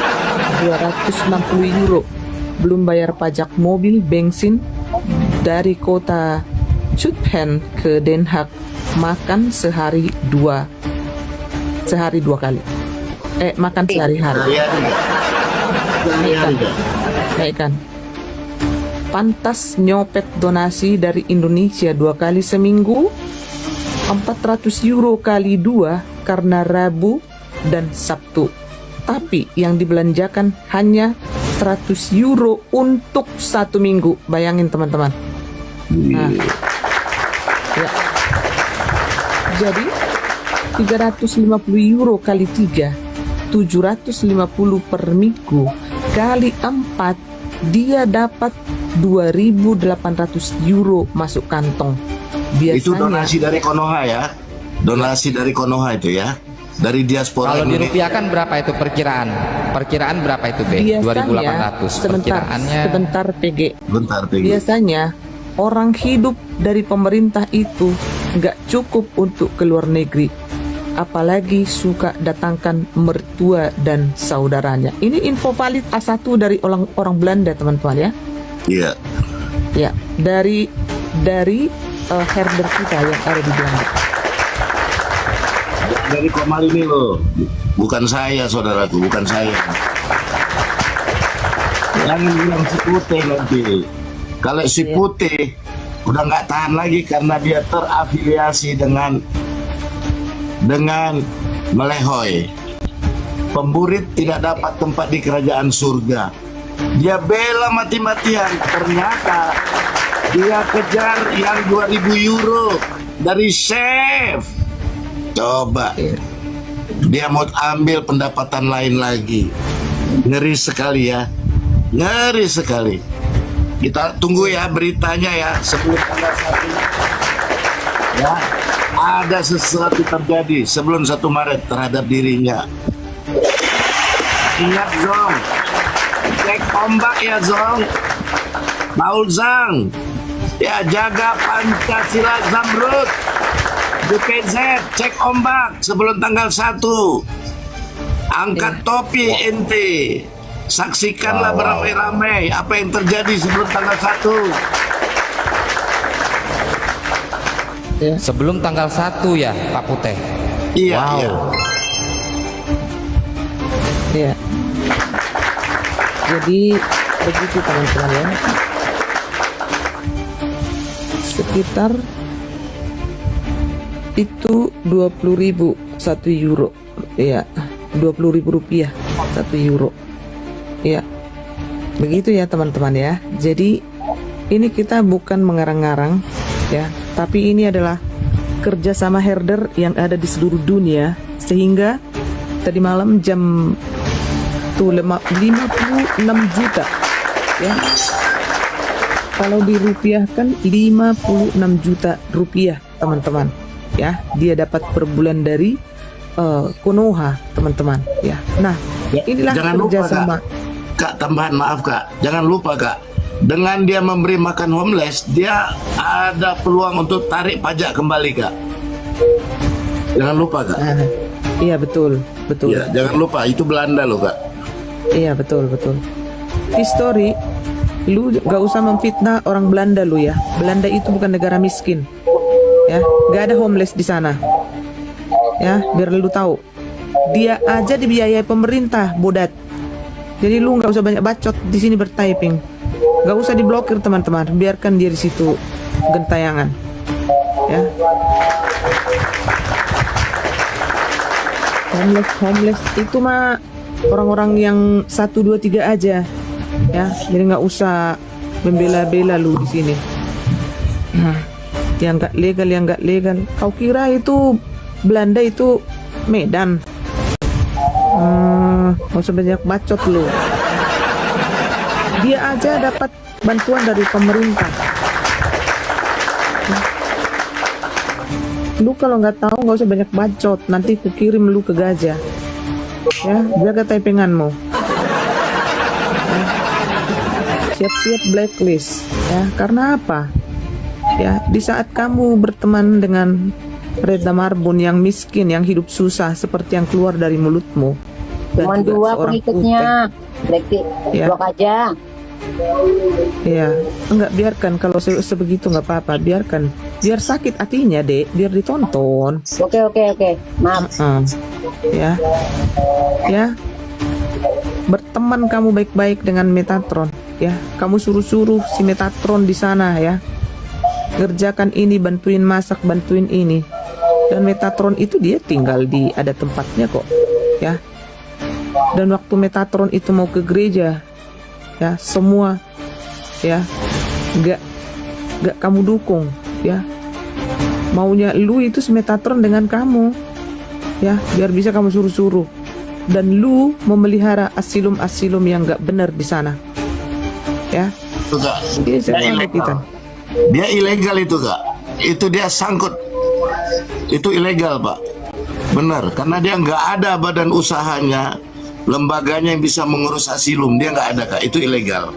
260 euro, belum bayar pajak mobil, bensin dari kota Zutphen ke Den Haag, makan sehari dua kali. Makan sehari-hari. Baik kan? Pantas nyopet donasi dari Indonesia 2 kali seminggu, 400 euro kali 2 karena Rabu dan Sabtu. Tapi yang dibelanjakan hanya 100 euro untuk 1 minggu. Bayangin teman-teman. Nah, ya. Jadi 350 euro kali 3, 750 per minggu kali 4, dia dapat 2.800 euro masuk kantong. Biasanya, itu donasi dari Konoha ya, donasi dari Konoha itu ya, dari diaspora. Kalau dirupiahkan berapa itu perkiraan? Perkiraan berapa itu B? 2.800 perkiraannya. Sebentar PG. Bentar PG. Biasanya orang hidup dari pemerintah itu nggak cukup untuk ke luar negeri, apalagi suka datangkan mertua dan saudaranya. Ini info valid A1 dari orang Belanda teman-teman ya. Iya. Ya, dari herder kita yang ada di Belanda. Dari Komal ini loh, bukan saya saudaraku, bukan saya. Jangan bilang si putih nanti. Kalau si putih udah nggak tahan lagi karena dia terafiliasi dengan Melehoy. Pemburit tidak dapat tempat di kerajaan surga. Dia bela mati-matian, ternyata dia kejar yang 2.000 euro dari chef. Coba dia mau ambil pendapatan lain lagi. Ngeri sekali ya, ngeri sekali. Kita tunggu ya beritanya ya sebelum tanggal 1 ya, ada sesuatu terjadi sebelum 1 Maret terhadap dirinya. Ingat Zong, cek ombak ya Zong, Paul Zang ya, jaga Pancasila Zamrud. DPZ cek ombak sebelum tanggal 1. Angkat topi ente. Saksikanlah beramai-ramai apa yang terjadi sebelum tanggal 1. Sebelum tanggal 1 ya Pak Putih. Iya, wow. Iya. Jadi begitu teman-teman ya. Sekitar itu 20.000 1 euro. Iya, 20.000 rupiah 1 euro. Iya. Begitu ya teman-teman ya. Jadi ini kita bukan mengarang-ngarang ya, tapi ini adalah kerjasama herder yang ada di seluruh dunia, sehingga tadi malam jam 56 juta ya, kalau dirupiahkan 56 juta rupiah teman-teman ya, dia dapat per bulan dari Konoha teman-teman ya. Nah inilah kerjasama. Kak, tambahan maaf Kak, jangan lupa Kak, dengan dia memberi makan homeless, dia ada peluang untuk tarik pajak kembali Kak. Jangan lupa Kak. Iya betul. Ya, jangan lupa itu Belanda loh Kak. Iya betul. History, lu gak usah memfitnah orang Belanda lu ya. Belanda itu bukan negara miskin, ya. Gak ada homeless di sana, ya. Biar lu tahu, dia aja dibiayai pemerintah, bodat. Jadi lu nggak usah banyak bacot di sini bertyping, nggak usah diblokir teman-teman, biarkan dia di situ gentayangan, ya. Homeless itu mah orang-orang yang 1, 2, 3 aja, ya. Jadi nggak usah membela-bela lu di sini. Yang nggak legal. Kau kira itu Belanda itu Medan? Gak usah banyak bacot lu. Dia aja dapat bantuan dari pemerintah. Lu kalau nggak tahu nggak usah banyak bacot, nanti ku kirim lu ke Gajah. Ya, jaga typinganmu. Ya. Siap-siap blacklist. Ya, karena apa? Ya, di saat kamu berteman dengan Reda Marbun yang miskin, yang hidup susah, seperti yang keluar dari mulutmu. Cuma 2 pengikutnya. Berarti Ya. blok aja. Iya, enggak, biarkan kalau sebegitu nggak apa-apa, biarkan. Biar sakit hatinya, Dek, biar ditonton. Oke. Maaf. Ya. Ya. Berteman kamu baik-baik dengan Metatron, ya. Kamu suruh-suruh si Metatron di sana, ya. Kerjakan ini, bantuin masak, bantuin ini. Dan Metatron itu dia tinggal di ada tempatnya kok, ya. Dan waktu Metatron itu mau ke gereja, ya, semua ya nggak kamu dukung, ya. Maunya lu itu si Metatron dengan kamu, ya, biar bisa kamu suruh-suruh. Dan lu memelihara asilum-asilum yang nggak benar di sana, ya. Ini semua kita. Dia ilegal itu, Kak. Itu dia sangkut. Itu ilegal, Pak. Benar, karena dia nggak ada badan usahanya, lembaganya yang bisa mengurus asilum. Dia nggak ada, Kak. Itu ilegal.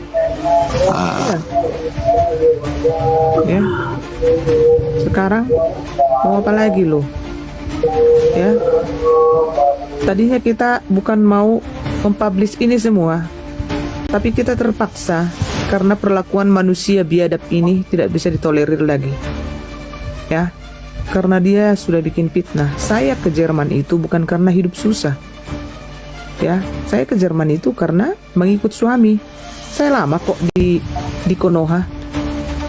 Ya. Sekarang mau apa lagi lo? Ya. Tadinya kita bukan mau mempublish ini semua, tapi kita terpaksa karena perlakuan manusia biadab ini tidak bisa ditolerir lagi. Ya. Karena dia sudah bikin fitnah. Saya ke Jerman itu bukan karena hidup susah. Ya, saya ke Jerman itu karena mengikut suami. Saya lama kok di Konoha.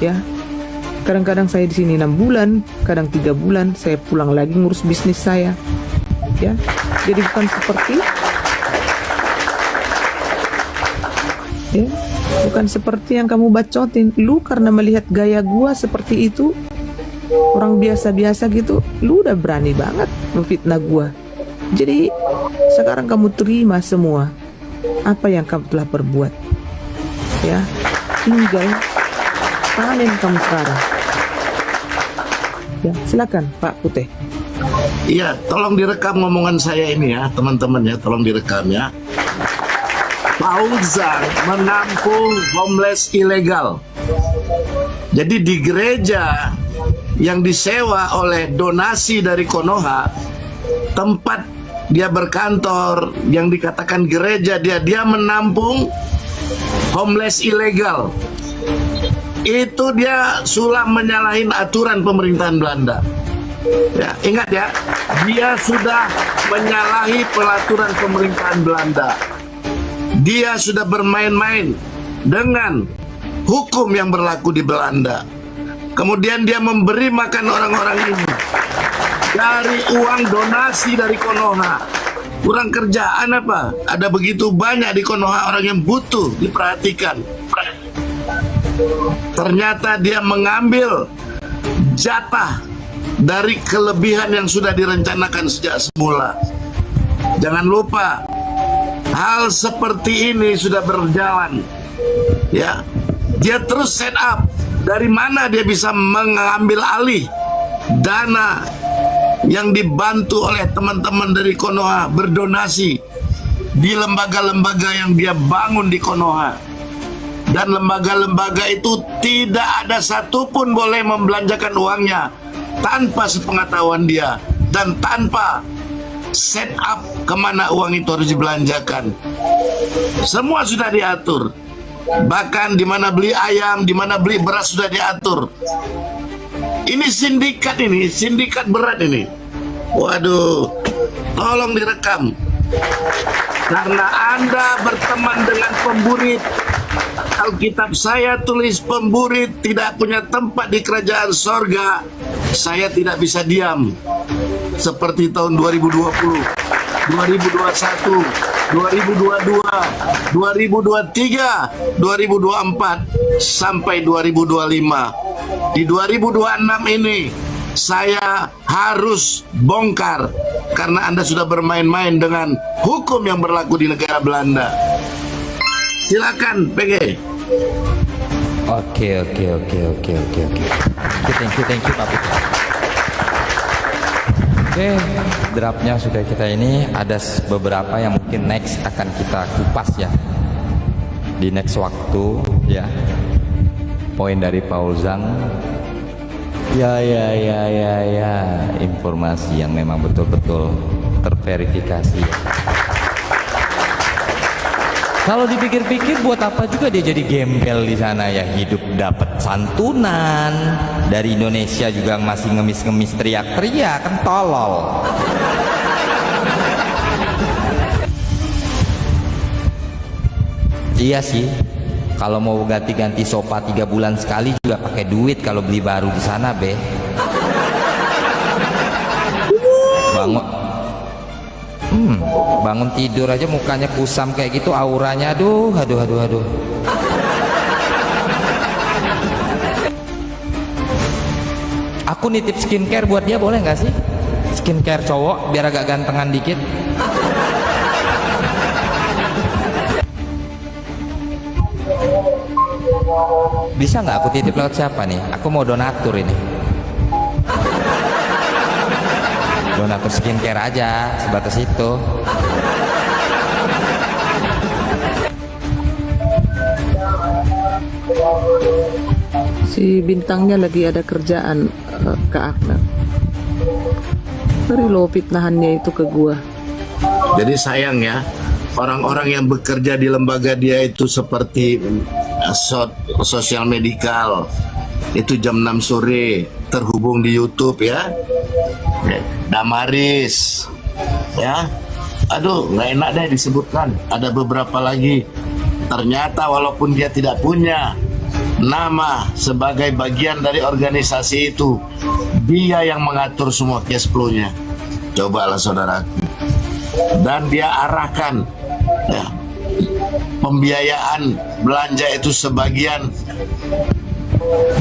Ya. Kadang-kadang saya di sini 6 bulan, kadang 3 bulan, saya pulang lagi ngurus bisnis saya. Ya. Jadi bukan seperti bukan seperti yang kamu bacotin. Lu karena melihat gaya gua seperti itu, orang biasa-biasa gitu, lu udah berani banget memfitnah gua. Jadi sekarang kamu terima semua apa yang kamu telah perbuat. Ya, tinggal panen kamu sekarang. Ya, silakan Pak Putih. Iya, tolong direkam ngomongan saya ini ya, teman-teman ya, tolong direkam ya. Fauzan menampung homeless ilegal. Jadi di gereja yang disewa oleh donasi dari Konoha, tempat dia berkantor yang dikatakan gereja, dia menampung homeless ilegal. Itu dia sulam menyalahin aturan pemerintahan Belanda. Ya, ingat ya, dia sudah menyalahi peraturan pemerintahan Belanda. Dia sudah bermain-main dengan hukum yang berlaku di Belanda. Kemudian dia memberi makan orang-orang ini dari uang donasi dari Konoha. Kurang kerjaan apa? Ada begitu banyak di Konoha orang yang butuh diperhatikan. Ternyata dia mengambil jatah dari kelebihan yang sudah direncanakan sejak semula. Jangan lupa, hal seperti ini sudah berjalan. Ya, dia terus set up. Dari mana dia bisa mengambil alih dana yang dibantu oleh teman-teman dari Konoha berdonasi di lembaga-lembaga yang dia bangun di Konoha. Dan lembaga-lembaga itu tidak ada satupun boleh membelanjakan uangnya tanpa sepengetahuan dia dan tanpa set up kemana uang itu harus dibelanjakan. Semua sudah diatur. Bahkan di mana beli ayam, di mana beli beras sudah diatur. Ini sindikat berat ini. Waduh, tolong direkam. Karena Anda berteman dengan pemburit. Alkitab saya tulis pemburit tidak punya tempat di kerajaan sorga. Saya tidak bisa diam. Seperti tahun 2020, 2021, 2022, 2023, 2024, sampai 2025. Di 2026 ini saya harus bongkar karena Anda sudah bermain-main dengan hukum yang berlaku di negara Belanda. Silakan, PG. Oke. Thank you Pak Putih. Oke, draftnya sudah kita ini, ada beberapa yang mungkin next akan kita kupas ya di next waktu ya. Poin dari Paul Zhang, ya, informasi yang memang betul-betul terverifikasi. Kalau dipikir-pikir buat apa juga dia jadi gembel di sana ya, hidup dapat santunan dari Indonesia juga masih ngemis-ngemis teriak-teriak, kan tolol. Iya sih, kalau mau ganti-ganti sofa 3 bulan sekali juga pakai duit kalau beli baru di sana, be. Bangun tidur aja mukanya kusam kayak gitu, auranya aduh. Aku nitip skincare buat dia, boleh nggak sih? Skincare cowok biar agak gantengan dikit. Bisa nggak aku titip lewat siapa nih? Aku mau donatur ini. Donatur skincare aja, sebatas itu. Si bintangnya lagi ada kerjaan, Kak Akbar. Beri lo fitnahannya itu ke gua. Jadi sayang ya, orang-orang yang bekerja di lembaga dia itu seperti sosial medikal, itu jam 6 sore terhubung di YouTube ya. Damaris ya, aduh nggak enak deh disebutkan, ada beberapa lagi. Ternyata walaupun dia tidak punya nama sebagai bagian dari organisasi itu, dia yang mengatur semua cash flow-nya. Cobalah saudaraku, dan dia arahkan ya, pembiayaan belanja itu sebagian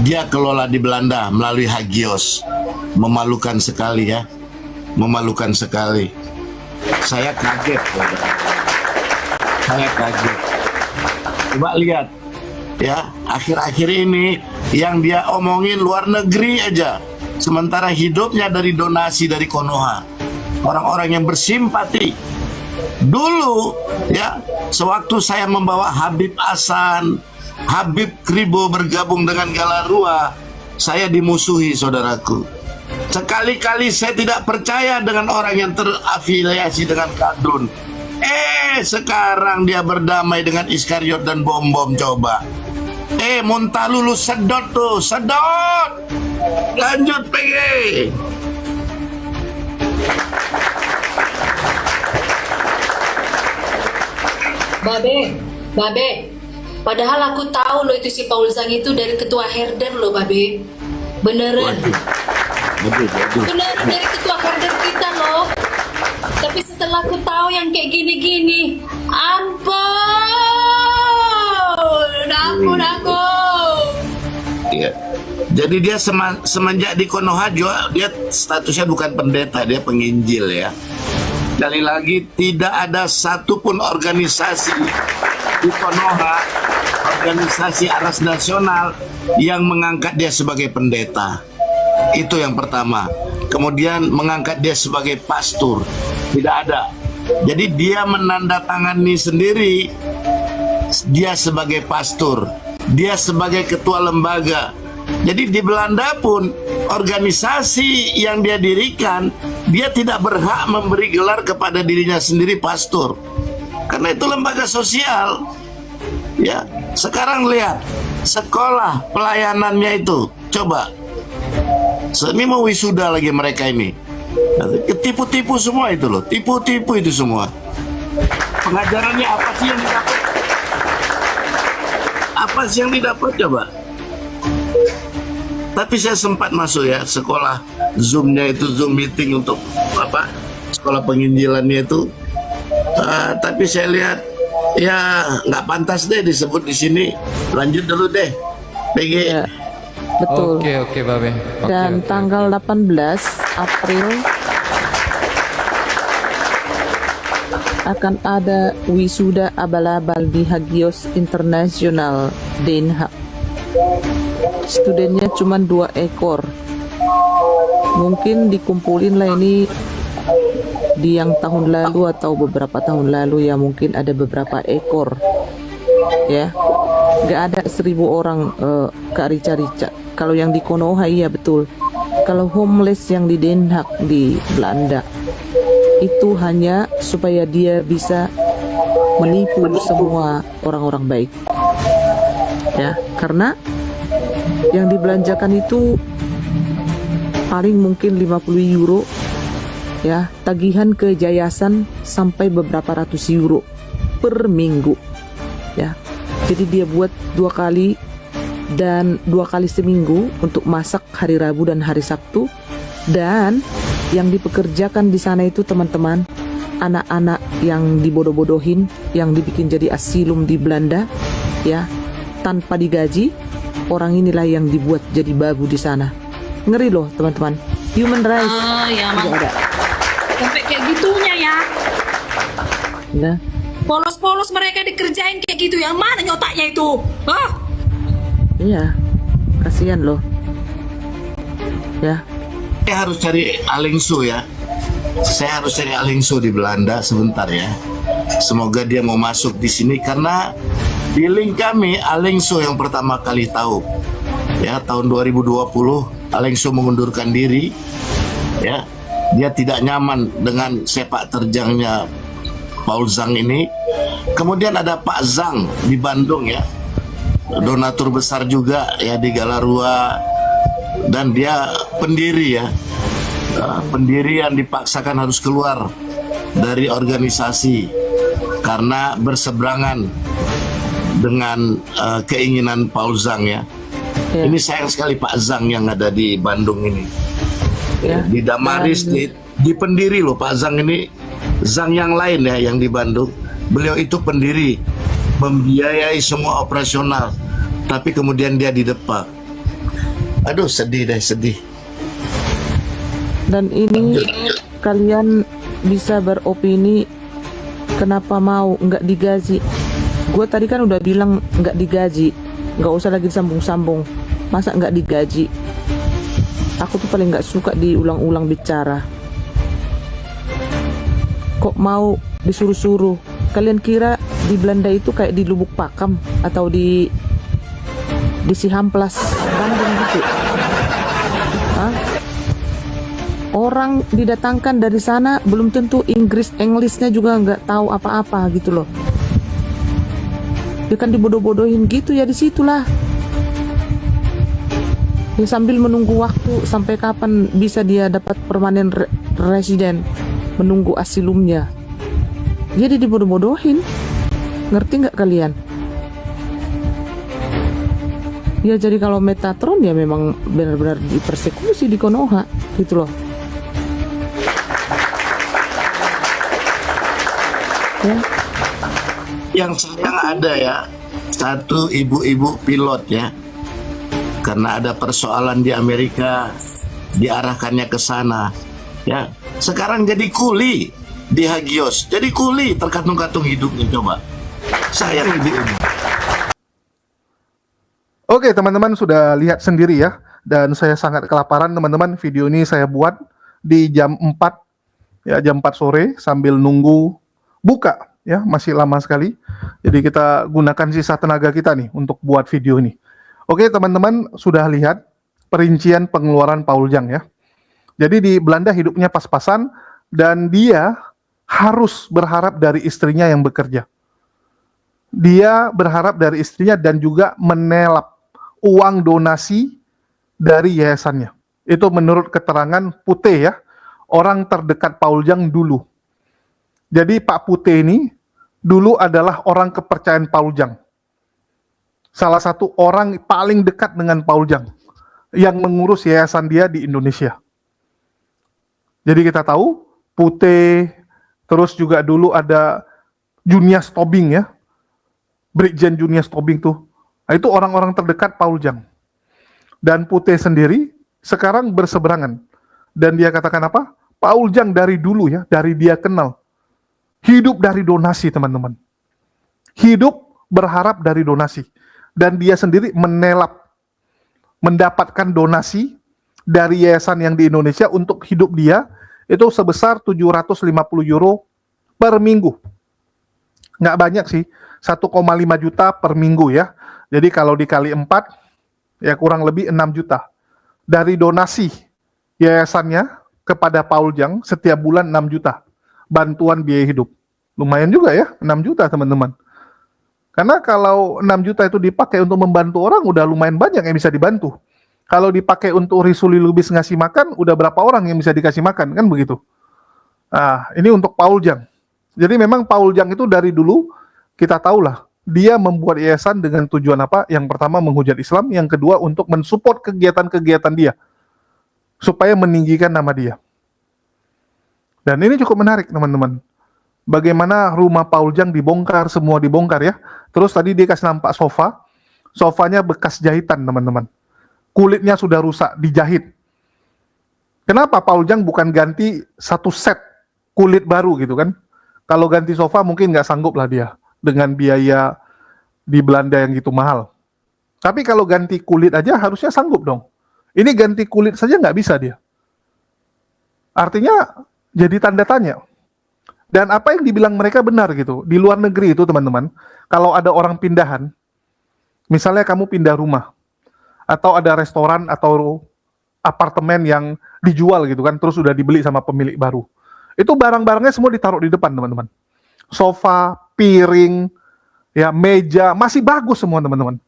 dia kelola di Belanda melalui Hagios. Memalukan sekali ya, memalukan sekali. Saya kaget, saya kaget. Coba lihat ya, akhir-akhir ini yang dia omongin luar negeri aja, sementara hidupnya dari donasi dari Konoha, orang-orang yang bersimpati. Dulu ya, sewaktu saya membawa Habib Hasan, Habib Kribo bergabung dengan Galarua, saya dimusuhi saudaraku. Sekali-kali saya tidak percaya dengan orang yang terafiliasi dengan Kadun. Sekarang dia berdamai dengan Iskariot dan Bom-Bom. Coba muntah lulus, sedot tuh, sedot. Lanjut PG. Babe, padahal aku tahu lo itu si Paul Zhang itu dari ketua herder lo, Babe. Beneran. Beneran dari ketua herder kita loh. Tapi setelah aku tahu yang kayak gini-gini, ampun aku. Iya. Jadi dia semenjak di Konoha dia statusnya bukan pendeta, dia penginjil ya. Sekali lagi, tidak ada satupun organisasi di Konoha, organisasi Aras Nasional, yang mengangkat dia sebagai pendeta. Itu yang pertama. Kemudian mengangkat dia sebagai pastor, tidak ada. Jadi dia menandatangani sendiri, dia sebagai pastor, dia sebagai ketua lembaga. Jadi di Belanda pun organisasi yang dia dirikan, dia tidak berhak memberi gelar kepada dirinya sendiri pastor, karena itu lembaga sosial. Ya, sekarang lihat sekolah pelayanannya itu, coba. Ini mau wisuda lagi mereka ini. Tipu-tipu semua itu loh, tipu-tipu itu semua. Pengajarannya apa sih yang didapat? Apa sih yang didapat coba? Tapi saya sempat masuk ya sekolah Zoom-nya itu, Zoom meeting untuk apa? Sekolah penginjilannya itu. Tapi saya lihat ya nggak pantas deh disebut di sini. Lanjut dulu deh, PG. Ya, betul. Oke, Babe. Dan tanggal 18 April akan ada wisuda abal-abal di Hagios International Den Haag. Studennya cuma 2 ekor. Mungkin dikumpulin lah ini Di yang tahun lalu atau beberapa tahun lalu ya mungkin ada beberapa ekor ya. Gak ada 1.000 orang Kak Rica-Rica. Kalau yang di Konoha iya betul. Kalau homeless yang di Den Haag di Belanda itu hanya supaya dia bisa menipu semua orang-orang baik ya, karena yang dibelanjakan itu paling mungkin 50 euro ya, tagihan ke yayasan sampai beberapa ratus euro per minggu ya. Jadi dia buat 2 kali dan 2 kali seminggu untuk masak hari Rabu dan hari Sabtu. Dan yang dipekerjakan di sana itu teman-teman, anak-anak yang dibodoh-bodohin, yang dibikin jadi asilum di Belanda ya, tanpa digaji. Orang inilah yang dibuat jadi babu di sana. Ngeri loh teman-teman. Human rights ya juga ada. Sampai kayak gitunya ya. Nah, Polos-polos mereka dikerjain kayak gitu. Yang mana nyotaknya itu? Hah? iya, kasihan loh ya. Saya harus cari Alingso ya. Saya harus cari Alingso di Belanda sebentar ya. Semoga dia mau masuk di sini karena di link kami Alingso yang pertama kali tahu ya, tahun 2020 Alingso mengundurkan diri ya. Dia tidak nyaman dengan sepak terjangnya Paul Zhang ini. Kemudian ada Pak Zhang di Bandung ya, donatur besar juga ya di Galarua, dan dia pendiri ya, pendiri yang dipaksakan harus keluar dari organisasi karena berseberangan dengan keinginan Paul Zhang ya. Ini sayang sekali Pak Zhang yang ada di Bandung ini di Damaris, di pendiri loh Pak Zhang ini. Zhang yang lain ya yang di Bandung, beliau itu pendiri, membiayai semua operasional, tapi kemudian dia didepak. Aduh sedih deh, sedih. Dan ini kalian bisa beropini kenapa mau nggak digaji. Gue tadi kan udah bilang nggak digaji, nggak usah lagi disambung-sambung. Masa nggak digaji? Aku tuh paling nggak suka diulang-ulang bicara. Kok mau disuruh-suruh? Kalian kira di Belanda itu kayak di Lubuk Pakam atau di Cihamplas Bandung gitu? Hah? Orang didatangkan dari sana belum tentu Inggrisnya juga nggak tahu apa-apa gitu loh. Dia kan dibodoh-bodohin gitu ya, disitulah. Ya, sambil menunggu waktu sampai kapan bisa dia dapat permanen resident, menunggu asilumnya. Jadi dibodoh-bodohin. Ngerti nggak kalian? Ya jadi kalau Metatron ya memang benar-benar dipersekusi di Konoha gitu loh. Ya. Yang sayang ada ya, satu ibu-ibu pilot ya, karena ada persoalan di Amerika diarahkannya ke sana ya. Sekarang jadi kuli di Hagios, jadi kuli terkatung-katung hidupnya. Coba sayang ibu-ibu. Oke teman-teman, sudah lihat sendiri ya, dan saya sangat kelaparan teman-teman. Video ini saya buat di jam 4 ya, jam 4 sore sambil nunggu buka ya, masih lama sekali. Jadi kita gunakan sisa tenaga kita nih untuk buat video ini. Oke teman-teman, sudah lihat perincian pengeluaran Paul Zhang ya. Jadi di Belanda hidupnya pas-pasan dan dia harus berharap dari istrinya yang bekerja. Dia berharap dari istrinya dan juga menelap uang donasi dari yayasannya. Itu menurut keterangan Pute ya, orang terdekat Paul Zhang dulu. Jadi Pak Pute ini dulu adalah orang kepercayaan Paul Zhang. Salah satu orang paling dekat dengan Paul Zhang yang mengurus yayasan dia di Indonesia. Jadi kita tahu Pute, terus juga dulu ada Junias Tobing ya, Brigjen Junias Tobing tuh. Nah, itu orang-orang terdekat Paul Zhang. Dan Pute sendiri sekarang berseberangan. Dan dia katakan apa? Paul Zhang dari dulu ya, dari dia kenal, hidup dari donasi teman-teman. Hidup berharap dari donasi. Dan dia sendiri menelap, mendapatkan donasi dari yayasan yang di Indonesia untuk hidup dia itu sebesar 750 euro per minggu. Nggak banyak sih, 1,5 juta per minggu ya. Jadi kalau dikali 4, ya kurang lebih 6 juta. Dari donasi yayasannya kepada Paul Jang setiap bulan 6 juta. Bantuan biaya hidup. Lumayan juga ya, 6 juta teman-teman. Karena kalau 6 juta itu dipakai untuk membantu orang, udah lumayan banyak yang bisa dibantu. Kalau dipakai untuk Risuli Lubis ngasih makan, udah berapa orang yang bisa dikasih makan, kan begitu. Nah, ini untuk Paul Jang. Jadi memang Paul Jang itu dari dulu, kita tahulah, dia membuat yayasan dengan tujuan apa? Yang pertama menghujat Islam, yang kedua untuk mensupport kegiatan-kegiatan dia. Supaya meninggikan nama dia. Dan ini cukup menarik teman-teman. Bagaimana rumah Paul Jang dibongkar, semua dibongkar ya. Terus tadi dia kasih nampak sofa. Sofanya bekas jahitan teman-teman. Kulitnya sudah rusak, dijahit. Kenapa Paul Jang bukan ganti satu set kulit baru gitu kan? Kalau ganti sofa mungkin nggak sanggup lah dia. Dengan biaya di Belanda yang gitu mahal. Tapi kalau ganti kulit aja harusnya sanggup dong. Ini ganti kulit saja nggak bisa dia. Artinya jadi tanda tanya. Dan apa yang dibilang mereka benar gitu. Di luar negeri itu teman-teman, kalau ada orang pindahan, misalnya kamu pindah rumah, atau ada restoran atau apartemen yang dijual gitu kan, terus udah dibeli sama pemilik baru. Itu barang-barangnya semua ditaruh di depan teman-teman. Sofa, piring, ya meja, masih bagus semua teman-teman.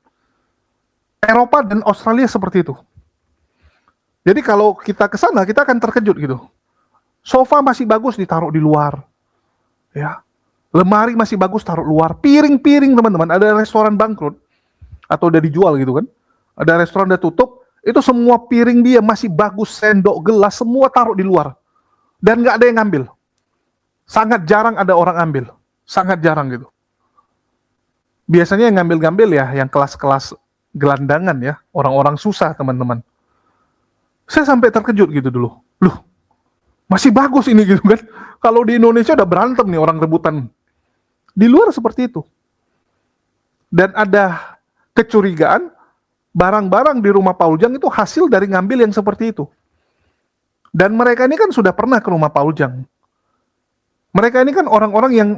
Eropa dan Australia seperti itu. Jadi kalau kita ke sana, kita akan terkejut gitu. Sofa masih bagus ditaruh di luar. Ya. Lemari masih bagus taruh luar. Piring-piring teman-teman, ada restoran bangkrut atau udah dijual gitu kan. Ada restoran udah tutup, itu semua piring dia masih bagus, sendok, gelas, semua taruh di luar. Dan nggak ada yang ngambil. Sangat jarang ada orang ambil. Sangat jarang gitu. Biasanya yang ngambil-ngambil ya, yang kelas-kelas gelandangan ya, orang-orang susah teman-teman. Saya sampai terkejut gitu dulu. Loh, masih bagus ini gitu kan. Kalau di Indonesia udah berantem nih orang rebutan. Di luar seperti itu. Dan ada kecurigaan, barang-barang di rumah Paul Jang itu hasil dari ngambil yang seperti itu. Dan mereka ini kan sudah pernah ke rumah Paul Jang. Mereka ini kan orang-orang yang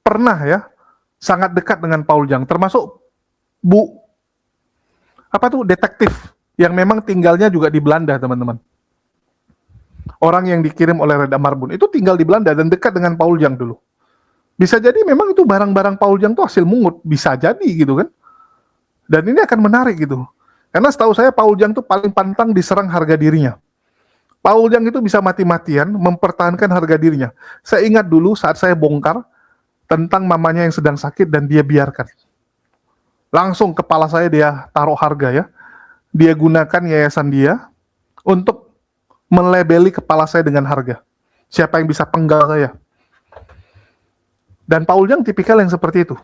pernah ya, sangat dekat dengan Paul Jang. Termasuk detektif, yang memang tinggalnya juga di Belanda teman-teman. Orang yang dikirim oleh Reda Marbun itu tinggal di Belanda dan dekat dengan Paul Jang dulu. Bisa jadi memang itu barang-barang Paul Jang itu hasil mungut, bisa jadi gitu kan. Dan ini akan menarik gitu. Karena setahu saya Paul Jang itu paling pantang diserang harga dirinya. Paul Jang itu bisa mati-matian mempertahankan harga dirinya. Saya ingat dulu saat saya bongkar tentang mamanya yang sedang sakit dan dia biarkan. Langsung kepala saya dia taruh harga ya. Dia gunakan yayasan dia untuk melabeli kepala saya dengan harga. Siapa yang bisa penggal saya? Dan Paul Jang tipikal yang seperti itu.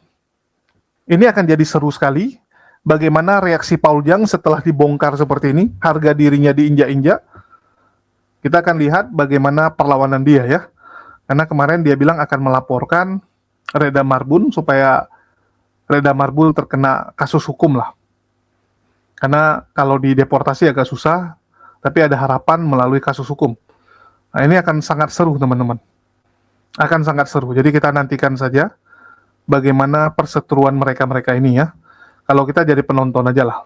Ini akan jadi seru sekali. Bagaimana reaksi Paul Jang setelah dibongkar seperti ini, harga dirinya diinjak-injak. Kita akan lihat bagaimana perlawanan dia ya. Karena kemarin dia bilang akan melaporkan Reda Marbun supaya Reda Marbun terkena kasus hukum lah. Karena kalau dideportasi agak susah, tapi ada harapan melalui kasus hukum. Nah, ini akan sangat seru teman-teman. Akan sangat seru. Jadi kita nantikan saja bagaimana perseteruan mereka-mereka ini ya. Kalau kita jadi penonton aja lah.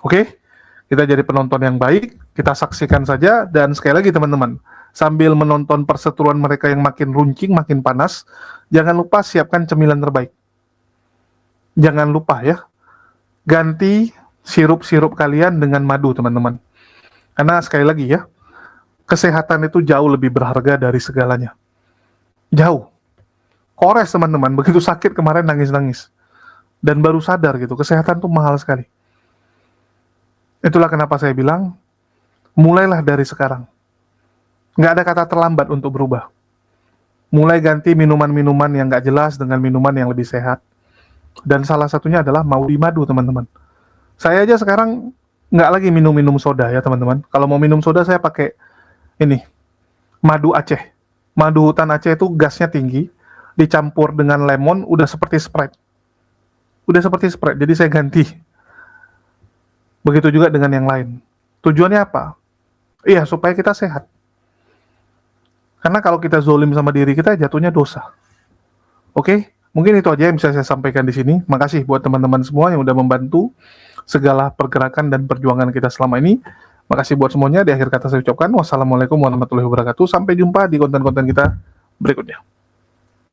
Oke? Kita jadi penonton yang baik, kita saksikan saja, dan sekali lagi teman-teman, sambil menonton perseteruan mereka yang makin runcing, makin panas, jangan lupa siapkan cemilan terbaik. Jangan lupa ya, ganti sirup-sirup kalian dengan madu teman-teman. Karena sekali lagi ya, kesehatan itu jauh lebih berharga dari segalanya. Jauh. Kores teman-teman, begitu sakit kemarin nangis-nangis. Dan baru sadar gitu, kesehatan itu mahal sekali. Itulah kenapa saya bilang, mulailah dari sekarang. Nggak ada kata terlambat untuk berubah. Mulai ganti minuman-minuman yang nggak jelas dengan minuman yang lebih sehat. Dan salah satunya adalah Maudi Madu teman-teman. Saya aja sekarang nggak lagi minum soda ya teman-teman. Kalau mau minum soda saya pakai ini, madu Aceh. Madu hutan Aceh itu gasnya tinggi, dicampur dengan lemon, udah seperti Sprite. Udah seperti Sprite, jadi saya ganti. Begitu juga dengan yang lain. Tujuannya apa? Iya, supaya kita sehat. Karena kalau kita zolim sama diri kita, jatuhnya dosa. Oke, mungkin itu aja yang bisa saya sampaikan di sini. Makasih buat teman-teman semua yang udah membantu segala pergerakan dan perjuangan kita selama ini. Makasih buat semuanya. Di akhir kata saya ucapkan wassalamualaikum warahmatullahi wabarakatuh. Sampai jumpa di konten-konten kita berikutnya.